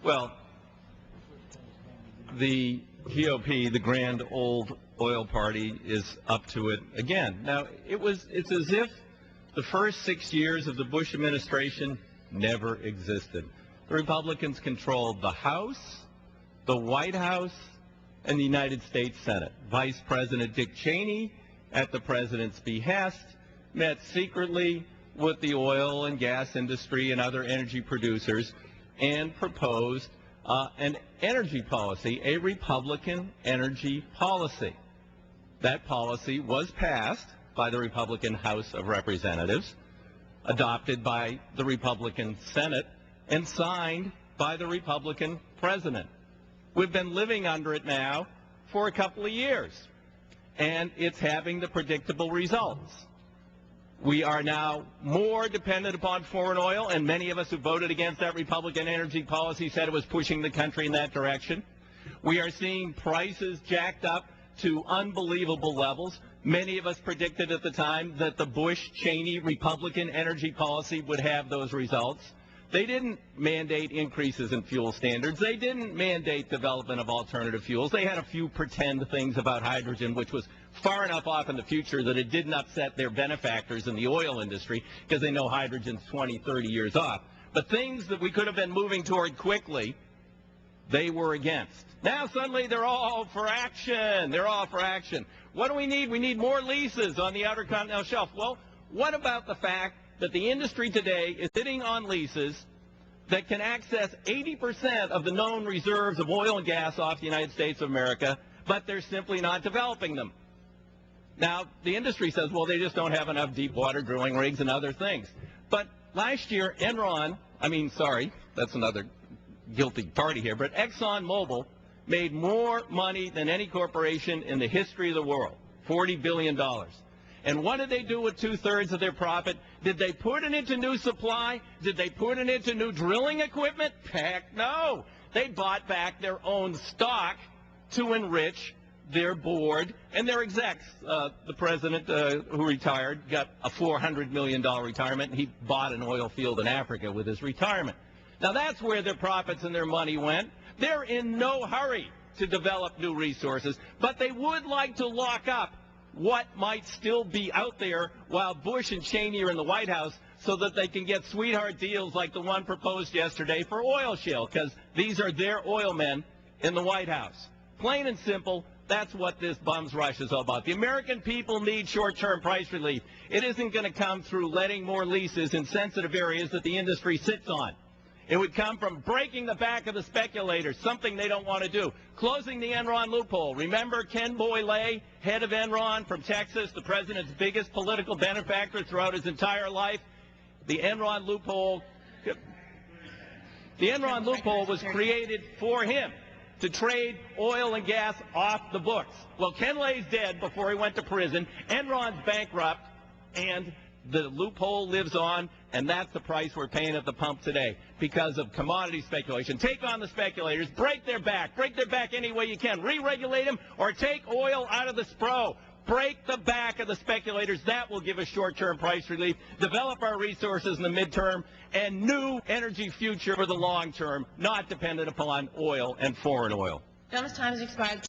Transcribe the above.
Well, the GOP, the grand old oil party, is up to it again. Now, it's as if the first 6 years of the Bush administration never existed. The Republicans controlled the House, the White House, and the United States Senate. Vice President Dick Cheney, at the president's behest, met secretly with the oil and gas industry and other energy producers and proposed an energy policy, a Republican energy policy. That policy was passed by the Republican House of Representatives, adopted by the Republican Senate, and signed by the Republican president. We've been living under it now for a couple of years, and it's having the predictable results. We are now more dependent upon foreign oil, and many of us who voted against that Republican energy policy said it was pushing the country in that direction. We are seeing prices jacked up to unbelievable levels. Many of us predicted at the time that the Bush-Cheney Republican energy policy would have those results. They didn't mandate increases in fuel standards. They didn't mandate development of alternative fuels. They had a few pretend things about hydrogen, which was far enough off in the future that it didn't upset their benefactors in the oil industry because they know hydrogen's 20, 30 years off. But things that we could have been moving toward quickly, they were against. Now suddenly they're all for action. They're all for action. What do we need? We need more leases on the Outer Continental Shelf. Well, what about the fact that the industry today is sitting on leases that can access 80% of the known reserves of oil and gas off the United States of America, but they're simply not developing them? Now, the industry says, well, they just don't have enough deep water drilling rigs and other things. But last year, that's another guilty party here, but ExxonMobil made more money than any corporation in the history of the world, $40 billion. And what did they do with two-thirds of their profit? Did they put it into new supply? Did they put it into new drilling equipment? Heck no. They bought back their own stock to enrich their board and their execs. The president who retired got a $400 million retirement, and he bought an oil field in Africa with his retirement. Now that's where their profits and their money went. They're in no hurry to develop new resources, but they would like to lock up what might still be out there while Bush and Cheney are in the White House so that they can get sweetheart deals like the one proposed yesterday for oil shale, because these are their oil men in the White House. Plain and simple, that's what this bum's rush is all about. The American people need short-term price relief. It isn't going to come through letting more leases in sensitive areas that the industry sits on. It would come from breaking the back of the speculators, something they don't want to do. Closing the Enron loophole. Remember Ken Boyle, head of Enron from Texas, the president's biggest political benefactor throughout his entire life? The Enron loophole was created for him to trade oil and gas off the books. Well, Ken Lay's dead before he went to prison. Enron's bankrupt, and the loophole lives on, and that's the price we're paying at the pump today because of commodity speculation. Take on the speculators, break their back any way you can, re-regulate them, or take oil out of the SPRO. Break the back of the speculators. That will give us short-term price relief, develop our resources in the midterm, and new energy future for the long term, not dependent upon oil and foreign oil. Gentleman's time has expired.